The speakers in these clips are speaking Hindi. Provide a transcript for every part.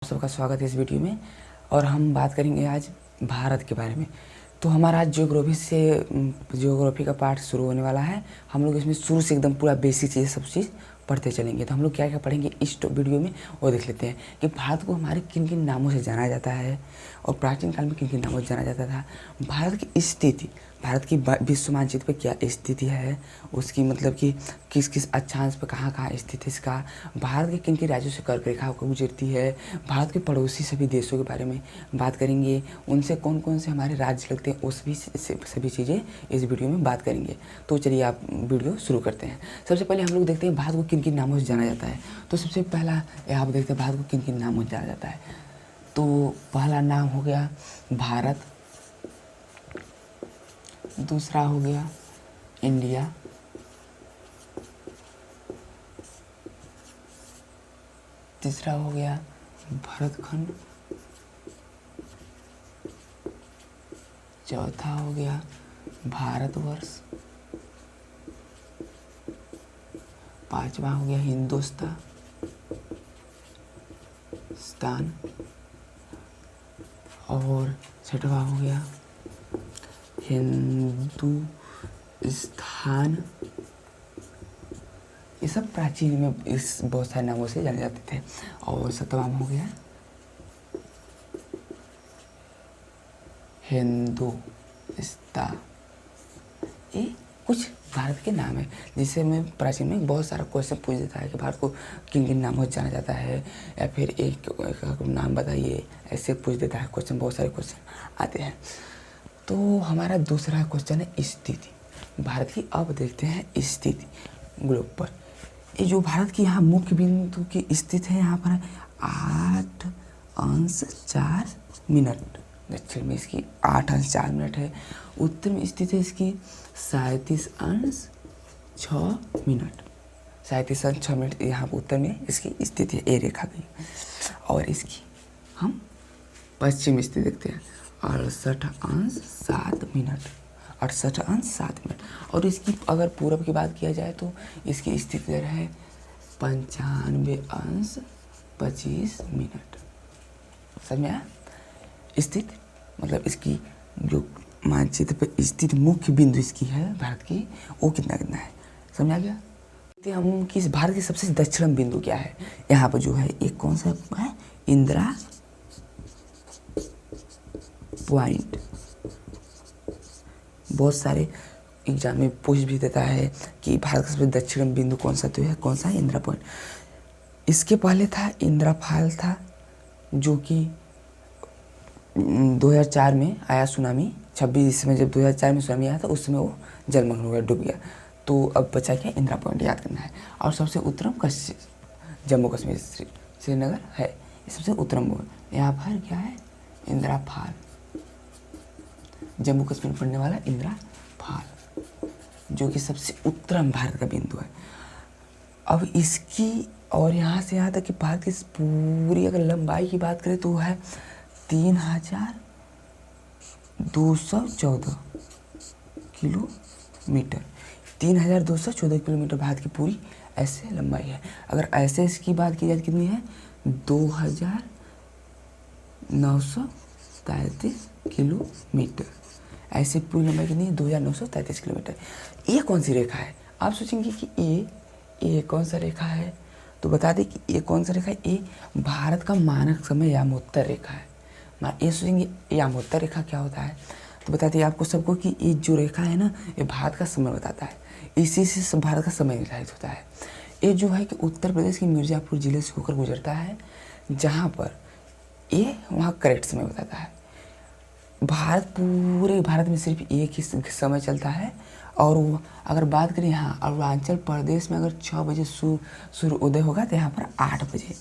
सबका स्वागत है इस वीडियो में। और हम बात करेंगे आज भारत के बारे में। तो हमारा आज ज्योग्राफी का पार्ट शुरू होने वाला है। हम लोग इसमें शुरू से एकदम पूरा बेसिक चीज़ सब चीज़ पढ़ते चलेंगे। तो हम लोग क्या क्या पढ़ेंगे इस वीडियो में और देख लेते हैं कि भारत को हमारे किन किन नामों से जाना जाता है और प्राचीन काल में किन किन नामों से जाना जाता था। भारत की स्थिति, भारत की विश्व मानचित्र पर क्या स्थिति है, उसकी मतलब कि किस किस अक्षांश पर कहाँ कहाँ स्थित है इसका, भारत के किन किन राज्यों से कर्क रेखा गुजरती है, भारत के पड़ोसी सभी देशों के बारे में बात करेंगे, उनसे कौन कौन से हमारे राज्य लगते हैं उस भी सभी चीज़ें इस वीडियो में बात करेंगे। तो चलिए आप वीडियो शुरू करते हैं। सबसे पहले हम लोग देखते हैं भारत को किन किन नामों से जाना जाता है। तो सबसे पहला आप देखते हैं भारत को किन किन नामों से जाना जाता है। तो पहला नाम हो गया भारत, दूसरा हो गया इंडिया, तीसरा हो गया भारतखंड, चौथा हो गया भारतवर्ष, पांचवा हो गया हिंदुस्तान, और छठवा हो गया हिंदुस्तान। ये सब प्राचीन में इस बहुत सारे नामों से जाने जाते थे। और सातवां हो गया हिंदुस्तान। ये कुछ भारत के नाम है जिससे में प्राचीन में बहुत सारा क्वेश्चन पूछ देता है कि भारत को किन किन नामों से जाना जाता है, या फिर एक नाम बताइए, ऐसे पूछ देता है क्वेश्चन। बहुत सारे क्वेश्चन आते हैं। तो हमारा दूसरा क्वेश्चन है स्थिति भारत की। अब देखते हैं स्थिति ग्लोब पर। ये जो भारत की यहाँ मुख्य बिंदु की स्थिति है, यहाँ पर 8:04। दक्षिण में इसकी 8:04 है। उत्तर में स्थित है इसकी 37:06। 37:06 यहाँ पर उत्तर में इसकी स्थिति है, ए रेखा की। और इसकी हम पश्चिम स्थिति देखते हैं 68:07। 68:07। और इसकी अगर पूरब की बात किया जाए तो इसकी स्थिति दर है 95:25। समझ में आया? स्थित मतलब इसकी जो मानचित्र पर स्थित मुख्य बिंदु इसकी है भारत की, वो कितना कितना है। समझ आ गया? हम किस भारत की सबसे दक्षिण बिंदु क्या है यहाँ पर जो है, एक कौन सा है, इंदिरा पॉइंट। बहुत सारे एग्जाम में पूछ भी देता है कि भारत का सबसे दक्षिण बिंदु कौन सा, तो है कौन सा है, इंदिरा पॉइंट। इसके पहले था इंदिरा फॉल था, जो कि 2004 में आया सुनामी। 26 में जब 2004 में सुनामी आया था उसमें वो जलमग्न हो गया, डूब गया। तो अब बचा क्या, इंदिरा पॉइंट याद करना है। और सबसे उत्तरम जम्मू कश्मीर श्रीनगर है, ये सबसे उत्तरम वो। यहाँ पर क्या है, इंदिरा फॉल, जम्मू कश्मीर में पड़ने वाला इंदिरा फॉल, जो कि सबसे उत्तरम भारत का बिंदु है। अब इसकी और यहाँ से यहाँ तक कि भारत की पूरी अगर लंबाई की बात करें तो वो है 3214 किलोमीटर। 3214 किलोमीटर भारत की पूरी ऐसे लंबाई है। अगर ऐसे इसकी बात की जाए कितनी है, 2933 किलोमीटर। ऐसे पूरी लंबाई कितनी है, 2933 किलोमीटर। ये कौन सी रेखा है? आप सोचेंगे कि ये कौन सा रेखा है, तो बता दें कि ये कौन सा रेखा है, ये भारत का मानक समय यामोत्तर रेखा है। ये सोचेंगे यामोत्तर रेखा क्या होता है, तो बता दें आपको सबको कि ये जो रेखा है ना, ये भारत का समय बताता है। इसी से भारत का समय निर्धारित होता है। ये जो है कि उत्तर प्रदेश के मिर्ज़ापुर ज़िले से होकर गुजरता है, जहाँ पर ये वहाँ करेक्ट समय बताता है। पूरे भारत में सिर्फ एक ही समय चलता है। और वो अगर बात करें यहाँ अरुणाचल प्रदेश में, अगर 6 बजे सूर्य उदय होगा तो यहाँ पर 8 बजे।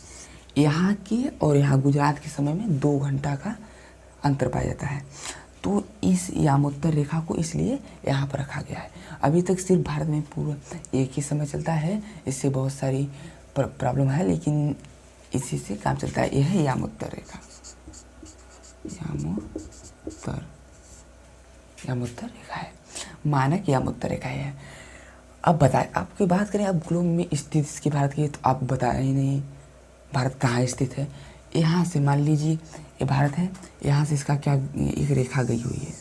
यहाँ के और यहाँ गुजरात के समय में 2 घंटा का अंतर पाया जाता है। तो इस यामोत्तर रेखा को इसलिए यहाँ पर रखा गया है। अभी तक सिर्फ भारत में पूरा एक ही समय चलता है, इससे बहुत सारी प्रॉब्लम है, लेकिन इसी से काम चलता है। यह है यामोत्तर रेखा, यामोत्तर रेखा है, मानक यामोत्तर रेखा है। अब बताएं, आपकी बात करें अब ग्लोब में स्थित इसकी भारत की, तो आप बताए ही नहीं भारत कहाँ स्थित है। यहाँ से मान लीजिए ये भारत है, यहाँ से इसका क्या एक रेखा गई हुई है,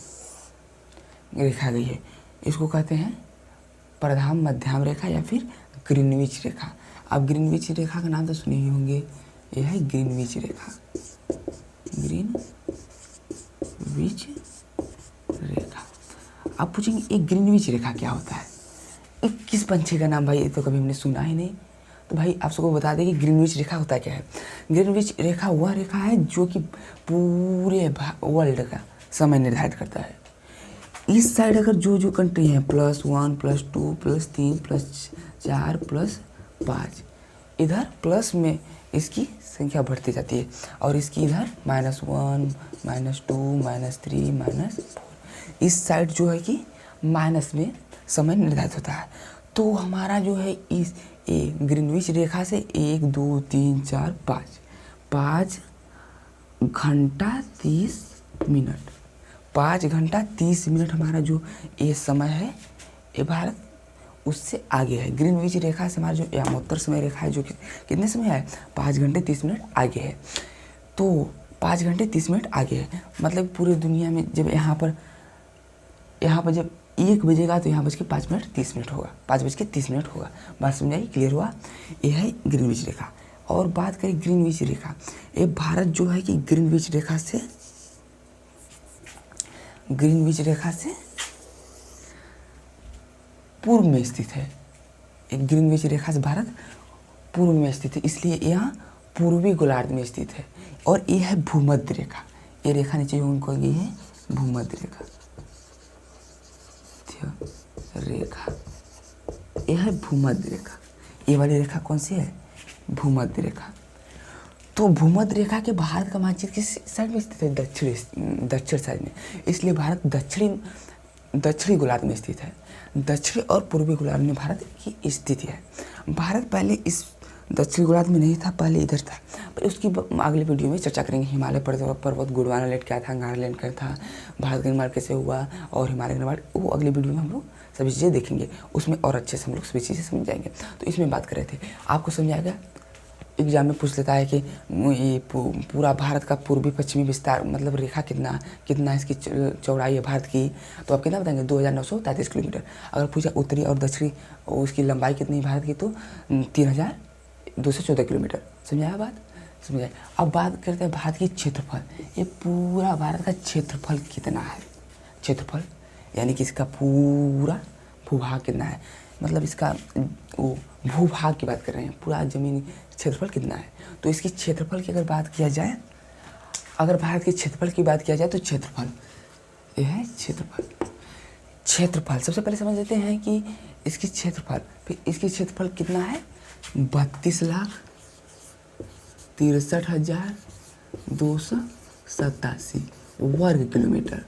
रेखा गई है, इसको कहते हैं प्रधान मध्याम रेखा या फिर ग्रीनविच रेखा। आप ग्रीनविच रेखा का नाम तो सुने ही होंगे, यह है ग्रीनविच रेखा, ग्रीनविच रेखा। आप पूछेंगे एक ग्रीनविच रेखा क्या होता है, एक किस पंछी का नाम, भाई ये तो कभी हमने सुना ही नहीं। तो भाई आप सबको बता दें कि ग्रीनविच रेखा होता क्या है। ग्रीनविच रेखा वह रेखा है जो कि पूरे वर्ल्ड का समय निर्धारित करता है। इस साइड अगर जो जो कंट्री हैं +1 +2 +3 +4 +5, इधर प्लस में इसकी संख्या बढ़ती जाती है, और इसकी इधर -1 -2 -3 -4, इस साइड जो है कि माइनस में समय निर्धारित होता है। तो हमारा जो है इस ग्रीनविच रेखा से 1 2 3 4 5 घंटा 30 मिनट, 5 घंटा 30 मिनट हमारा जो ये समय है, ये भारत उससे आगे है। ग्रीनविच रेखा से हमारा जो यामोत्तर समय रेखा है जो कि कितने समय है, 5 घंटे 30 मिनट आगे है। तो 5 घंटे 30 मिनट आगे है, मतलब पूरी दुनिया में जब यहाँ पर जब 1 बजेगा तो यहाँ बज के 5 मिनट 30 मिनट होगा, 5 बज के 30 मिनट होगा। बात समझ आई, क्लियर हुआ। ये है ग्रीनविच रेखा। और बात करें ग्रीनविच रेखा, ये भारत जो है कि ग्रीनविच रेखा से पूर्व में स्थित है। एक ग्रीनविच रेखा से भारत पूर्व में स्थित है, इसलिए यहाँ पूर्वी गोलार्ध में स्थित है। और ये है भूमध्य रेखा, ये रेखा नीचे जो उनको ये है भूमध्य रेखा, यह है भूमध्य रेखा। ये वाली रेखा कौन सी है, भूमध्य रेखा। तो भूमध्य रेखा के भारत का मानचित्र किस साइड में स्थित है, दक्षिण साइड में, इसलिए भारत दक्षिणी गोलार्ध में स्थित है। दक्षिणी और पूर्वी गोलार्ध में भारत की स्थिति है। भारत पहले इस दक्षिणी गोलार्ध में नहीं था, पहले इधर था, पर उसकी अगले वीडियो में चर्चा करेंगे। हिमालय पर्वत गोंडवाना लैंड क्या था, नागालैंड क्या था, भारत का निर्माण कैसे हुआ और हिमालय का निर्माण, वो अगले वीडियो में हम लोग सभी चीज़ें देखेंगे, उसमें और अच्छे से हम लोग सभी चीज़ें समझ जाएंगे। तो इसमें बात कर रहे थे, आपको समझ आएगा। एग्जाम में पूछ लेता है कि ये पूरा भारत का पूर्वी पश्चिमी विस्तार मतलब रेखा कितना इसकी चौड़ाई है भारत की, तो आप कितना बताएंगे, 2933 किलोमीटर। अगर पूछा उत्तरी और दक्षिणी उसकी लंबाई कितनी है भारत की, तो 3214 किलोमीटर। समझाया बात, समझाया। अब बात करते हैं भारत की क्षेत्रफल। ये पूरा भारत का क्षेत्रफल कितना है, क्षेत्रफल यानी कि इसका पूरा भूभाग कितना है, मतलब इसका वो भूभाग की बात कर रहे हैं, पूरा जमीन क्षेत्रफल कितना है। तो इसकी क्षेत्रफल की अगर बात किया जाए, अगर भारत के क्षेत्रफल की बात किया जाए तो क्षेत्रफल, यह है क्षेत्रफल सबसे पहले समझ लेते हैं कि इसकी क्षेत्रफल, फिर इसकी क्षेत्रफल कितना है, 32,63,287 वर्ग किलोमीटर।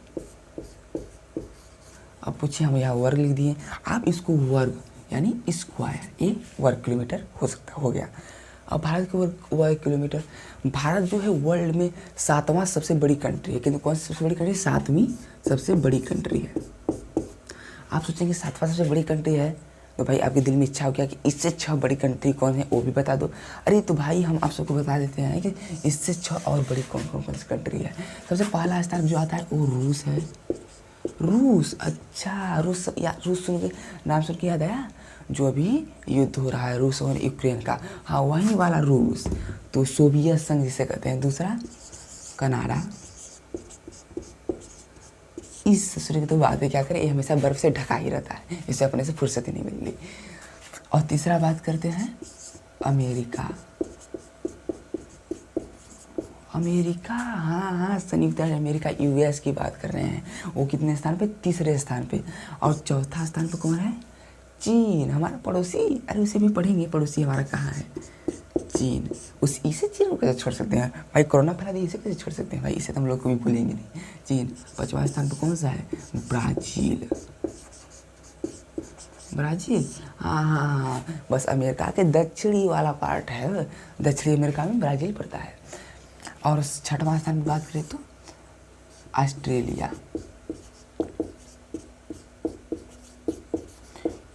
अब पूछिए, हम यहाँ वर्ग लिख दिए, आप इसको वर्ग यानी स्क्वायर, ये वर्ग किलोमीटर हो गया। अब भारत के वर्ग किलोमीटर, भारत जो है वर्ल्ड में 7वां सबसे बड़ी कंट्री है, किंतु कौन सी सबसे बड़ी कंट्री, 7वीं सबसे बड़ी कंट्री है। आप सोचेंगे 7वां सबसे बड़ी कंट्री है, तो भाई आपके दिल में इच्छा हो गया कि इससे 6 बड़ी कंट्री कौन है वो भी बता दो। अरे तो भाई हम आप सबको बता देते हैं कि इससे 6 और बड़ी कौन सी कंट्री है। सबसे पहला स्थान जो आता है वो रूस है। रूस, अच्छा रूस सुन के नाम सुन के याद आया, जो अभी युद्ध हो रहा है रूस और यूक्रेन का, हाँ वही वाला रूस। तो सोवियत संघ जिसे कहते हैं। दूसरा कनाडा, इस ससुर की तो बातें क्या करें, ये हमेशा बर्फ से ढका ही रहता है, इसे अपने से फुर्सत ही नहीं मिलती। और तीसरा बात करते हैं अमेरिका। हाँ संयुक्त राज्य अमेरिका, यूएस की बात कर रहे हैं, वो कितने स्थान पे, 3रे स्थान पे। और चौथा स्थान पे कौन है, चीन, हमारा पड़ोसी। अरे उसे भी पढ़ेंगे, पड़ोसी हमारा कहाँ है, चीन। इसे चीन को कैसे छोड़ सकते हैं भाई, कोरोना फैला दिया, इसे कैसे छोड़ सकते हैं भाई, इसे तो हम लोग कभी भूलेंगे नहीं। चीन। 5वां स्थान पे कौन सा है, ब्राज़ील। हाँ, बस अमेरिका के दक्षिणी वाला पार्ट है, दक्षिणी अमेरिका में ब्राज़ील पड़ता है। और 6वां स्थान की बात करें तो ऑस्ट्रेलिया।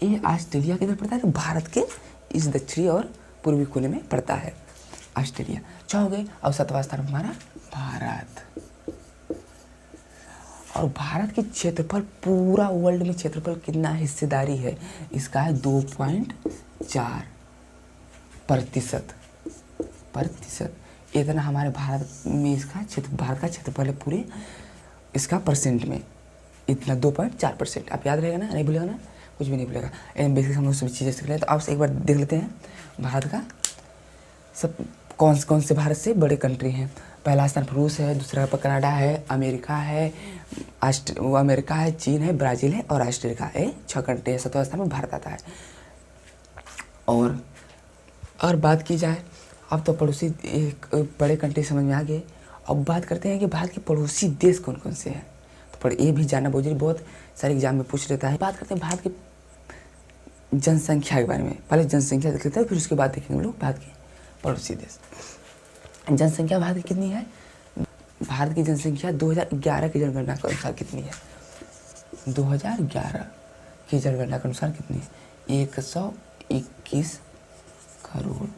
ये ऑस्ट्रेलिया किधर पड़ता है, तो भारत के इस दक्षिणी और पूर्वी कोने में पड़ता है ऑस्ट्रेलिया। 6 हो गए। और 7वां स्थान पर हमारा भारत। और भारत की क्षेत्रफल, पूरा वर्ल्ड में क्षेत्रफल कितना हिस्सेदारी है इसका है 2.4%। इतना हमारे भारत में इसका क्षेत्र, भारत का क्षेत्रफल है पूरे, इसका परसेंट में इतना 2.4%। आप याद रहेगा ना, नहीं भूलेगा ना, कुछ भी नहीं भूलेगा। बेसिक हम लोग सभी चीज़ें सीख रहे हैं। तो आप एक बार देख लेते हैं भारत का सब कौन से भारत से बड़े कंट्री हैं। पहला स्थान पर रूस है, दूसरा पर कनाडा है, अमेरिका है, अमेरिका है, चीन है, ब्राज़ील है और ऑस्ट्रेलिया है। 6 कंट्री है। 7वां स्थान पर भारत आता है। और बात की जाए, अब तो पड़ोसी एक बड़े कंट्री समझ में आ गए। अब बात करते हैं कि भारत के पड़ोसी देश कौन कौन से हैं। तो पर ये भी जानना बहुत जरूरी, बहुत सारे एग्जाम में पूछ लेता है। बात करते हैं भारत की जनसंख्या के बारे में। पहले जनसंख्या देख लेते हैं, फिर उसके बाद देखेंगे हम लोग भारत के पड़ोसी देश। जनसंख्या भारत की कितनी है? भारत की जनसंख्या 2011 की जनगणना के अनुसार कितनी है? 2011 की जनगणना के अनुसार कितनी है? 121 करोड़।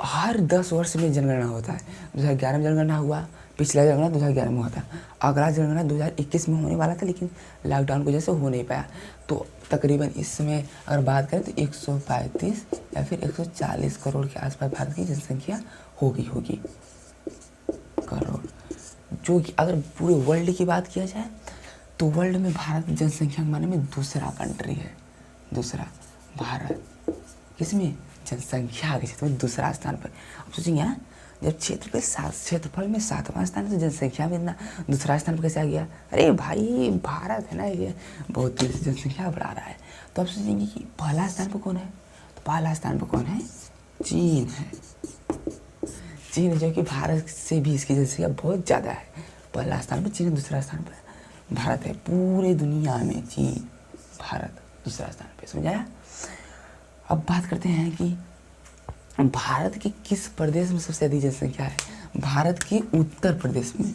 हर 10 वर्ष में जनगणना होता है। 2011 में जनगणना हुआ, पिछला जनगणना 2011 में हुआ था। अगला जनगणना 2021 में होने वाला था, लेकिन लॉकडाउन की वजह से हो नहीं पाया। तो तकरीबन इस समय अगर बात करें तो 135 या फिर 140 करोड़ के आसपास भारत की जनसंख्या होगी करोड़। जो कि अगर पूरे वर्ल्ड की बात किया जाए तो वर्ल्ड में भारत जनसंख्या के मामले में दूसरा कंट्री है। दूसरा भारत किसमें? जनसंख्या के क्षेत्र में दूसरा स्थान पर। अब सोचेंगे ना, जब क्षेत्रफल में 7वां स्थान है तो जनसंख्या में इतना दूसरा स्थान पर कैसे आ गया? अरे भाई भारत है ना, ये बहुत तेजी से जनसंख्या बढ़ा रहा है। तो आप सोचेंगे कि पहला स्थान पर कौन है? तो पहला स्थान पर कौन है? चीन है। चीन, जो कि भारत से भी इसकी जनसंख्या बहुत ज़्यादा है। पहला स्थान पर चीन है, दूसरा स्थान पर भारत है। पूरे दुनिया में चीन, भारत दूसरा स्थान पर। समझाया? अब बात करते हैं कि भारत के किस प्रदेश में सबसे अधिक जनसंख्या है? भारत के उत्तर प्रदेश में।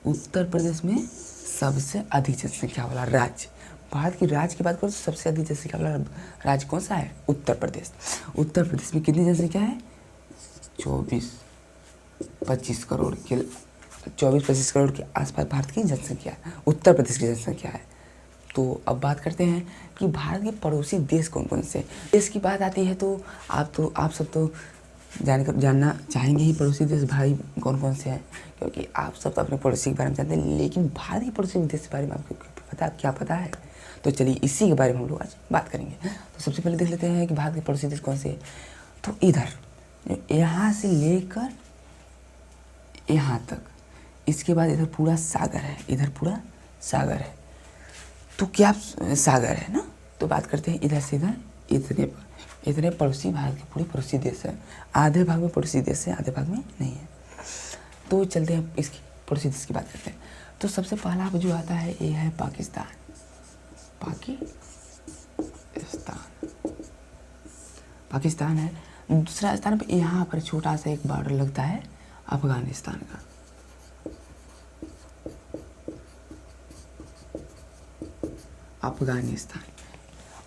उत्तर प्रदेश में सबसे अधिक जनसंख्या वाला राज्य। भारत की राज्य की बात करो तो सबसे अधिक जनसंख्या वाला राज्य कौन सा है? उत्तर प्रदेश। उत्तर प्रदेश में कितनी जनसंख्या है? 24-25 करोड़ के 24-25 करोड़ के आसपास भारत की जनसंख्या, उत्तर प्रदेश की जनसंख्या है। तो अब बात करते हैं कि भारत के पड़ोसी देश कौन कौन से। देश की बात आती है तो आप सब तो जानना चाहेंगे ही पड़ोसी देश भाई कौन कौन से हैं, क्योंकि आप सब तो अपने पड़ोसी के बारे में जानते हैं। लेकिन भारत के पड़ोसी देश के बारे में आपको क्या पता है? तो चलिए इसी के बारे में हम लोग आज बात करेंगे। तो सबसे पहले देख लेते हैं कि भारत के पड़ोसी देश कौन से हैं। तो इधर यहाँ से लेकर यहाँ तक, इसके बाद इधर पूरा सागर है, इधर पूरा सागर है। तो क्या सागर है ना? तो बात करते हैं इधर से इधर इतने पड़ोसी भारत के पूरे पड़ोसी देश हैं। आधे भाग में पड़ोसी देश है, आधे भाग में नहीं है। तो चलते हैं इसकी पड़ोसी देश की बात करते हैं। तो सबसे पहला जो आता है ये है पाकिस्तान। पाकिस्तान है। दूसरा स्थान पर यहाँ पर छोटा सा एक बॉर्डर लगता है अफगानिस्तान का। अफगानिस्तान।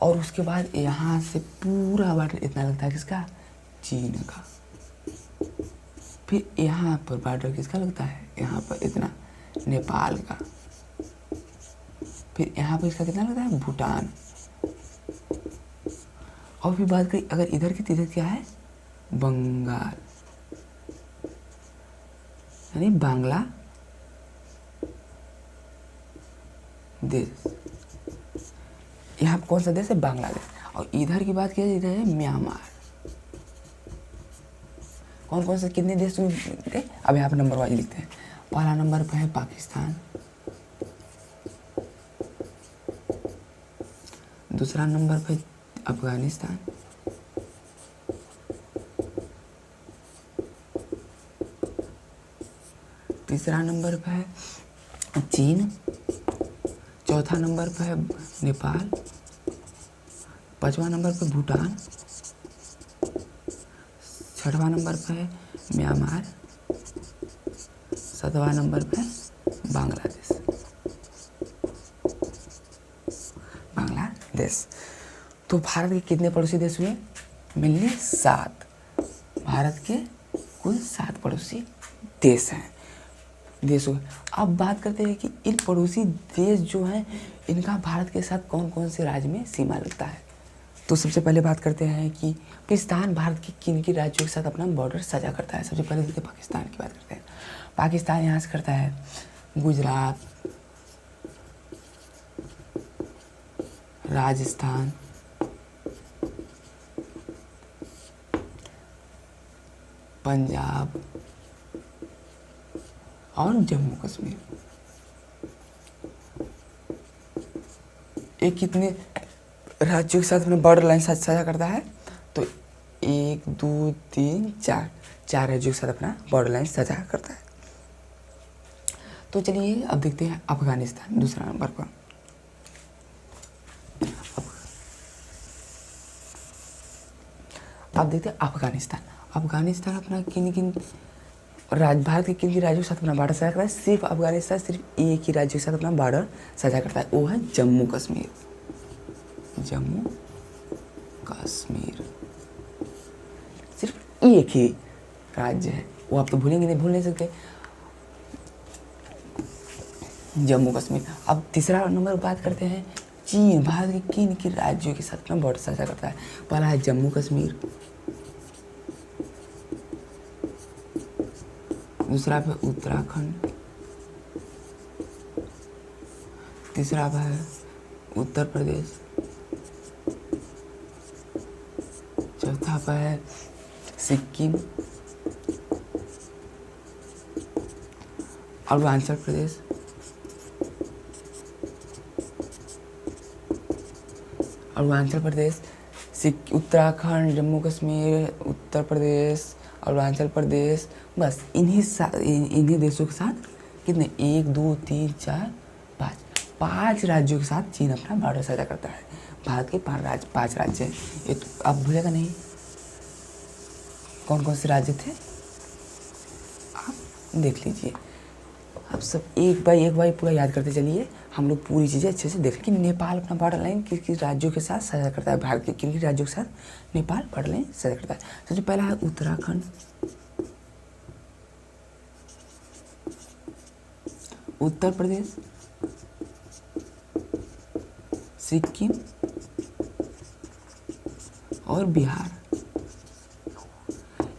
और उसके बाद यहाँ से पूरा बॉर्डर इतना लगता है किसका? चीन का। फिर यहाँ पर बॉर्डर किसका लगता है? यहाँ पर इतना नेपाल का। फिर यहाँ पर इसका कितना लगता है? भूटान। और फिर बात करें अगर इधर की, इधर क्या है? बंगाल, यानी बांग्लादेश। यहाँ कौन सा देश है? बांग्लादेश। और इधर की बात किया जाए, इधर है म्यांमार। कौन कौन से कितने देश में? अब यहाँ पर नंबर वाइज लिखते हैं। पहला नंबर पर है पाकिस्तान, दूसरा नंबर पर अफगानिस्तान, तीसरा नंबर पर है चीन, चौथा नंबर पर है नेपाल, पांचवा नंबर पर भूटान, छठवां नंबर पर है म्यांमार, सातवां नंबर पर बांग्लादेश। तो भारत के कितने पड़ोसी देश हुए? मेनली 7। भारत के कुल 7 पड़ोसी देश हैं, देश हुए। अब बात करते हैं कि इन पड़ोसी देश जो हैं इनका भारत के साथ कौन कौन से राज्य में सीमा लगता है। तो सबसे पहले बात करते हैं कि पाकिस्तान भारत के किन किन राज्यों के साथ अपना बॉर्डर साझा करता है। सबसे पहले देखते हैं पाकिस्तान की बात करते हैं। पाकिस्तान यहाँ से करता है गुजरात, राजस्थान, पंजाब और जम्मू कश्मीर। एक कितने राज्यों के साथ अपना बॉर्डर लाइन साझा करता है? तो 1 2 3 4 राज्यों के साथ अपना बॉर्डर लाइन साझा करता है। तो चलिए अब देखते हैं अफगानिस्तान दूसरा नंबर पर। अब देखते हैं अफगानिस्तान। अफगानिस्तान अपना किन किन भारत के किन किन राज्यों के साथ अपना बॉर्डर साझा करता है? सिर्फ अफगानिस्तान सिर्फ एक ही राज्य के साथ अपना बॉर्डर साझा करता है, वो है जम्मू कश्मीर। जम्मू कश्मीर सिर्फ एक ही राज्य है, वो आप तो भूलेंगे नहीं, भूल नहीं सकते, जम्मू कश्मीर। अब तीसरा नंबर बात करते हैं चीन भारत के किन किन राज्यों के साथ अपना बॉर्डर साझा करता है? पहला है जम्मू कश्मीर, दूसरा है उत्तराखंड, तीसरा है उत्तर प्रदेश, चौथा है सिक्किम, अरुणाचल प्रदेश, उत्तराखंड, जम्मू कश्मीर, उत्तर प्रदेश, अरुणाचल प्रदेश। बस इन्हीं देशों के साथ कितने 1 2 3 4 5 राज्यों के साथ चीन अपना बॉर्डर साझा करता है। भारत के 5 राज्य हैं। ये तो आप भूलेगा नहीं कौन कौन से राज्य थे, आप देख लीजिए। आप सब एक बाई पूरा याद करते चलिए, हम लोग पूरी चीज़ें अच्छे से देखें कि नेपाल अपना बॉर्डर लाइन किस किस राज्यों के साथ साझा करता है। भारत के किन किन राज्यों के साथ नेपाल बॉर्डर लाइन साझा करता है? सबसे पहला है उत्तराखंड, उत्तर प्रदेश, सिक्किम और बिहार।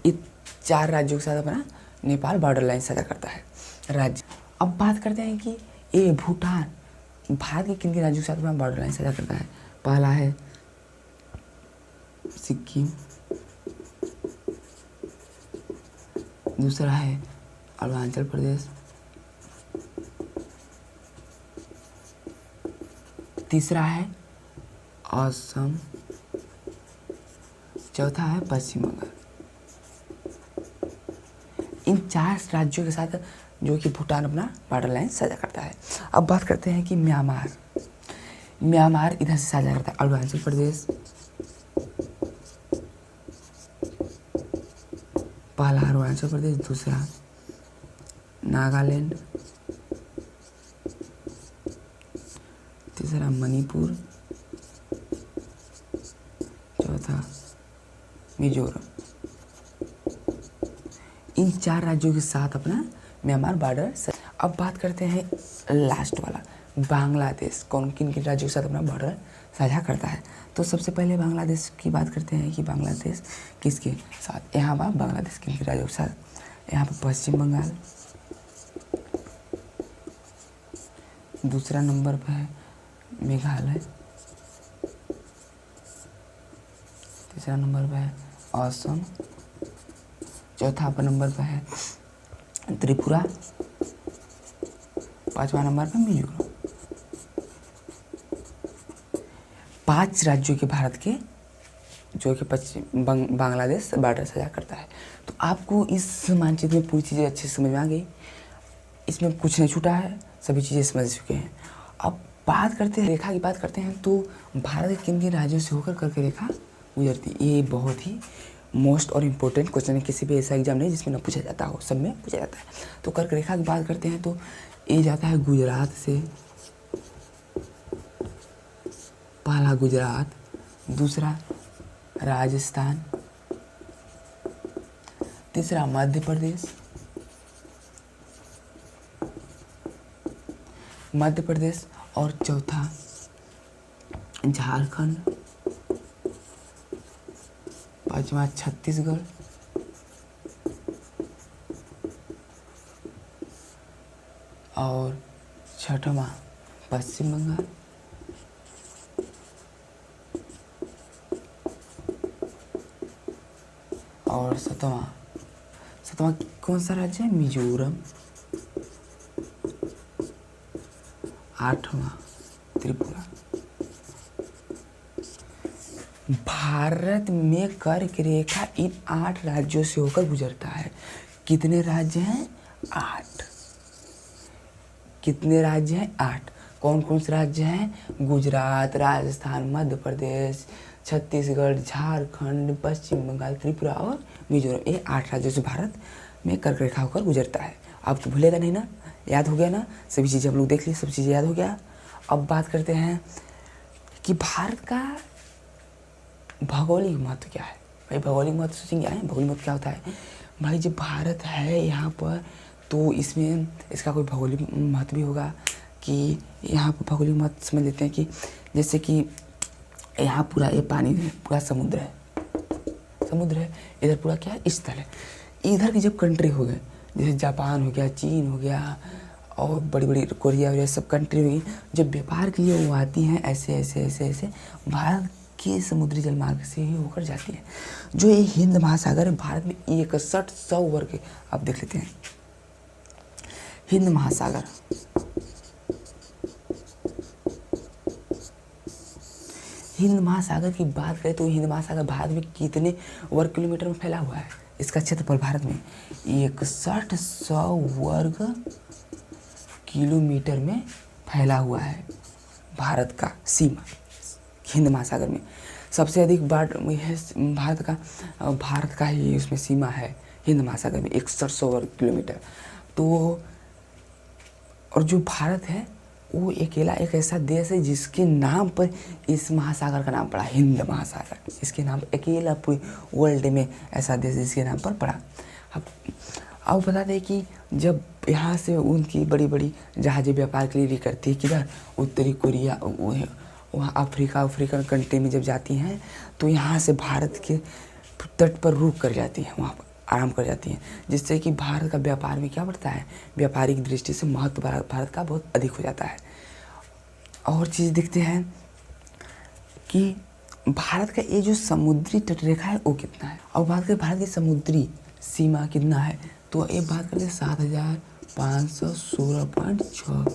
ये 4 राज्यों के साथ अपना नेपाल बॉर्डर लाइन साझा करता है राज्य। अब बात करते हैं कि ये भूटान भारत के किन किन राज्यों के साथ अपना बॉर्डर लाइन साझा करता है? पहला है सिक्किम, दूसरा है अरुणाचल प्रदेश, तीसरा है असम, चौथा है पश्चिम बंगाल। इन 4 राज्यों के साथ जो कि भूटान अपना बॉर्डर लाइन साझा करता है। अब बात करते हैं कि म्यांमार इधर से साझा करता है अरुणाचल प्रदेश, पहला अरुणाचल प्रदेश, दूसरा नागालैंड, तीसरा मणिपुर, चौथा मिजोरम। इन 4 राज्यों के साथ अपना म्यांमार बॉर्डर। अब बात करते हैं लास्ट वाला बांग्लादेश, कौन किन किन राज्यों के साथ अपना बॉर्डर साझा करता है? तो सबसे पहले बांग्लादेश की बात करते हैं कि बांग्लादेश किसके साथ, यहाँ पर बांग्लादेश किन किन राज्यों के साथ? यहाँ पर पश्चिम बंगाल, दूसरा नंबर पर है मेघालय, तीसरा नंबर पर है असम, चौथा नंबर पर है त्रिपुरा, 5वां नंबर पर मिजोरम। 5 राज्यों के भारत के जो कि पश्चिम बांग्लादेश बॉर्डर साझा करता है। तो आपको इस मानचित्र में पूरी चीज़ें अच्छे से समझ में आ गई, इसमें कुछ नहीं छूटा है, सभी चीज़ें समझ चुके हैं। अब बात करते हैं रेखा की बात करते हैं, तो भारत के किन किन राज्यों से होकर करके रेखा गुजरती है? ये बहुत ही मोस्ट और इम्पोर्टेंट क्वेश्चन है, किसी भी ऐसा एग्जाम नहीं जिसमें ना पूछा जाता हो, सब में पूछा जाता है। तो कर्क रेखा की बात करते हैं तो ये जाता है गुजरात से, पहला गुजरात, दूसरा राजस्थान, तीसरा मध्य प्रदेश, और चौथा झारखंड, पांचवा छत्तीसगढ़, और छठवां पश्चिम बंगाल, और सतवां कौन सा राज्य है? मिजोरम, आठवां त्रिपुरा। भारत में कर्क रेखा इन 8 राज्यों से होकर गुजरता है। कितने राज्य हैं? 8। कितने राज्य हैं? 8। कौन कौन से राज्य हैं? गुजरात, राजस्थान, मध्य प्रदेश, छत्तीसगढ़, झारखंड, पश्चिम बंगाल, त्रिपुरा और मिजोरम। ये 8 राज्यों से भारत में कर्क रेखा होकर गुजरता है। अब तो भूलेगा नहीं ना, याद हो गया ना, सभी चीज़ें हम लोग देख ली, सब चीज़ें याद हो गया। अब बात करते हैं कि भारत का भौगोलिक महत्व क्या है। भाई भौगोलिक महत्व सोचेंगे, भौगोलिक महत्व क्या होता है? भाई जब भारत है यहाँ पर तो इसमें इसका कोई भौगोलिक महत्व भी होगा कि यहाँ पर भौगोलिक महत्व समझ लेते हैं कि जैसे कि यहाँ पूरा ये पानी है, पूरा समुद्र है, इधर पूरा क्या है? स्थल है। इधर की जब कंट्री हो गए, जैसे जापान हो गया, चीन हो गया और बड़ी बड़ी कोरिया वगैरह सब कंट्री हुई, जब व्यापार के लिए वो आती हैं ऐसे भारत के समुद्री जलमार्ग से ही होकर जाती है। जो ये हिंद महासागर है, भारत में 6100 वर्ग, आप देख लेते हैं। हिंद महासागर, की बात करें तो हिंद महासागर भारत में कितने वर्ग किलोमीटर में फैला हुआ है? इसका क्षेत्रफल भारत में 6100 वर्ग किलोमीटर में फैला हुआ है। भारत का सीमा हिंद महासागर में सबसे अधिक बार भारत का ही उसमें सीमा है हिंद महासागर में 6100 वर्ग किलोमीटर। तो और जो भारत है वो अकेला एक ऐसा देश है जिसके नाम पर इस महासागर का नाम पड़ा, हिंद महासागर। इसके नाम अकेला पूरे वर्ल्ड में ऐसा देश जिसके नाम पर पड़ा। अब बता दें कि जब यहाँ से उनकी बड़ी बड़ी जहाज़ें व्यापार के लिए निकलती है किधर? उत्तरी कोरिया, वहाँ अफ्रीकन कंट्री में जब जाती हैं तो यहाँ से भारत के तट पर रुक कर जाती हैं, वहाँ पर आराम कर जाती हैं, जिससे कि भारत का व्यापार में क्या बढ़ता है? व्यापारिक दृष्टि से महत्व भारत का बहुत अधिक हो जाता है। और चीज़ देखते हैं कि भारत का ये जो समुद्री तटरेखा है वो कितना है। और बात करें भारत की समुद्री सीमा कितना है तो ये बात करते हैं 7516.6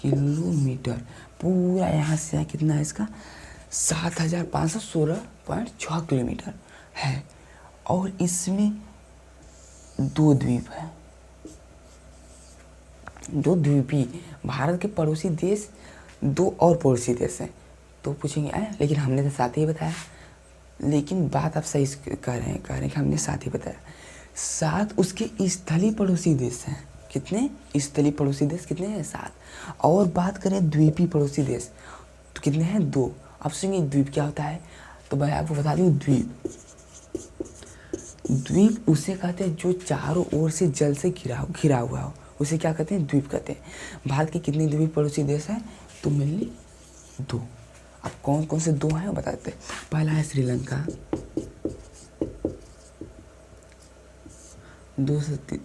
किलोमीटर। पूरा यहाँ से यहाँ कितना है इसका? 7516.6 किलोमीटर है। और इसमें 2 द्वीप है, 2 द्वीपी। भारत के पड़ोसी देश 2 और पड़ोसी देश हैं। तो पूछेंगे लेकिन हमने तो साथ ही बताया। लेकिन बात आप सही कह रहे हैं कि हमने साथ ही बताया। 7 उसके स्थलीय पड़ोसी देश हैं। कितने? स्थलीय पड़ोसी देश कितने हैं? 7। और बात करें द्वीपी पड़ोसी देश तो कितने हैं? 2। अब सुनिए द्वीप क्या होता है तो मैं आपको बता दूँ। द्वीप उसे कहते हैं जो चारों ओर से जल से घिरा हुआ हो, उसे क्या कहते हैं? द्वीप कहते हैं। भारत के कितने द्वीप पड़ोसी देश हैं तो मेनली 2। अब कौन कौन से 2 हैं वो बता देते हैं। पहला है श्रीलंका,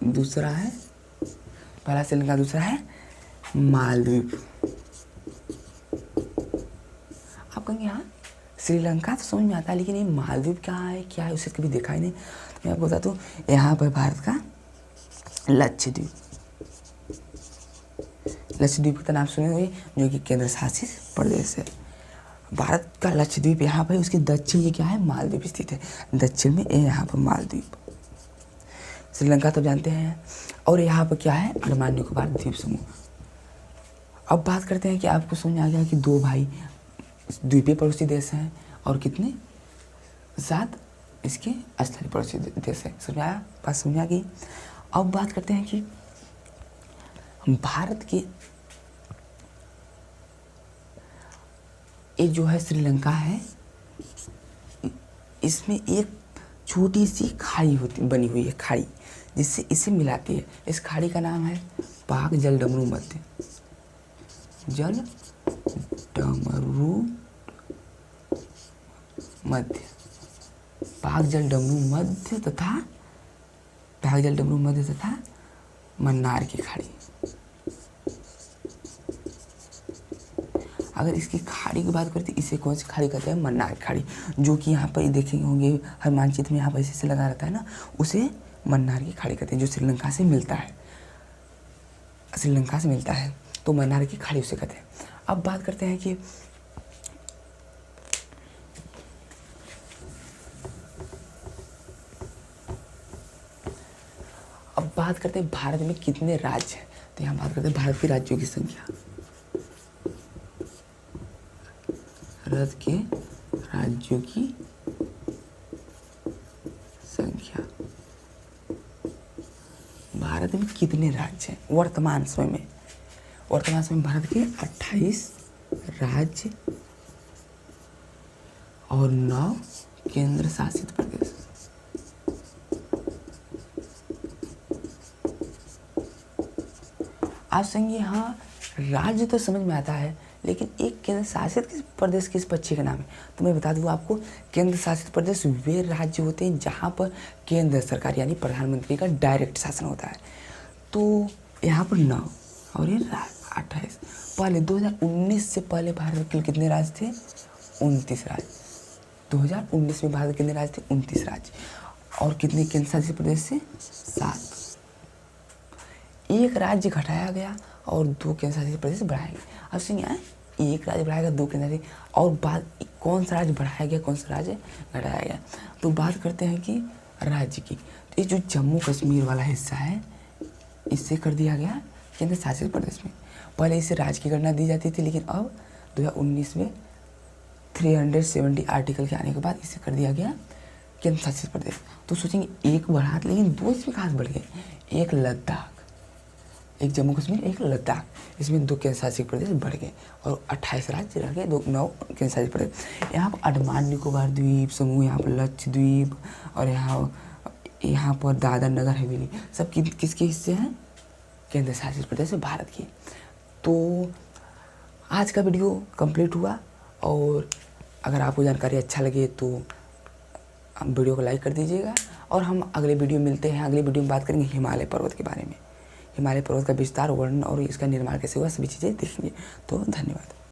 दूसरा है मालदीव। आप कहेंगे हाँ श्रीलंका तो समझ में आता है लेकिन ये मालदीव क्या है उसे कभी देखा ही नहीं। मैं आपको बता दूँ यहाँ पर भारत का लक्षद्वीप का नाम सुने हुए जो कि केंद्र शासित प्रदेश है। भारत का लक्षद्वीप यहाँ पर, उसके दक्षिण में क्या है? मालदीव स्थित है। दक्षिण में यहाँ पर मालदीव। श्रीलंका तो जानते हैं। और यहाँ पर क्या है? अंडमान निकोबार द्वीप समूह। अब बात करते हैं कि आपको समझ आ गया कि 2 भाई द्वीपीय पड़ोसी देश हैं और कितने? 7 इसके स्थलीय पड़ोसी देश है। समझाया? बात समझ आ गई। अब बात करते हैं कि भारत के ये जो है श्रीलंका है इसमें एक छोटी सी खाड़ी बनी हुई है, खाड़ी, जिससे इसे मिलाती है। इस खाड़ी का नाम है पाक जल डमरू मध्य, जल डमरू मध्य, पाक जल डमरू मध्य तथा मन्नार की खाड़ी। अगर इसकी खाड़ी की बात करते हैं, इसे कौन सी खाड़ी कहते हैं? मन्नार की खाड़ी, जो कि यहाँ पर देखेंगे होंगे हर मानचित्र में यहाँ पर ऐसे लगा रहता है ना, उसे मन्नार की खाड़ी कहते हैं, जो श्रीलंका से मिलता है, तो मन्नार की खाड़ी उसे कहते हैं। अब बात करते हैं कि भारत में कितने राज्य हैं। तो यहाँ बात करते हैं भारत के राज्यों की संख्या। भारत के राज्यों की संख्या, भारत में कितने राज्य हैं वर्तमान समय में? भारत के 28 राज्य और 9 केंद्र शासित प्रदेश। आप संग हाँ, राज्य तो समझ में आता है, लेकिन एक केंद्र शासित प्रदेश किस पक्षी का नाम है? तो मैं बता दूं आपको, केंद्र शासित प्रदेश वे राज्य होते हैं जहां पर केंद्र सरकार यानी प्रधानमंत्री का डायरेक्ट शासन होता है। तो यहाँ पर 9 और ये 28। पहले 2019 से पहले भारत के कितने राज्य थे? 29 राज्य। 2019 में भारत के कितने राज्य थे? 29 राज्य। और कितने केंद्र शासित प्रदेश से? 7। एक राज्य घटाया गया और 2 केंद्र शासित प्रदेश बढ़ाए गए। अब सुनिए, एक राज्य बढ़ाया गया, 2 केंद्र शासित, और बात कौन सा राज्य बढ़ाया गया, कौन सा राज्य घटाया गया। तो बात करते हैं कि राज्य की, तो ये जो जम्मू कश्मीर वाला हिस्सा है, इससे कर दिया गया केंद्र शासित प्रदेश में। पहले इसे राज्य की गणना दी जाती थी, लेकिन अब 2019 में 370 आर्टिकल के आने के बाद इसे कर दिया गया केंद्र शासित प्रदेश। तो सोचेंगे एक बढ़ा, लेकिन 2 इसमें कहाँ से बढ़ गए? एक लद्दाख, एक जम्मू कश्मीर, एक लद्दाख, इसमें 2 केंद्र शासित प्रदेश बढ़ गए और 28 राज्य रह गए, 9 केंद्र शासित प्रदेश। यहाँ पर अंडमान निकोबार द्वीप समूह, यहाँ पर लक्षद्वीप और यहाँ पर दादर नगर हवेली, सब किसके हिस्से हैं? केंद्र शासित प्रदेश भारत की। तो आज का वीडियो कंप्लीट हुआ, और अगर आपको जानकारी अच्छा लगे तो वीडियो को लाइक कर दीजिएगा। और हम अगले वीडियो मिलते हैं। अगले वीडियो में बात करेंगे हिमालय पर्वत के बारे में, हिमालय पर्वत का विस्तार, वर्णन और इसका निर्माण कैसे हुआ, सभी चीज़ें देखेंगे। तो धन्यवाद।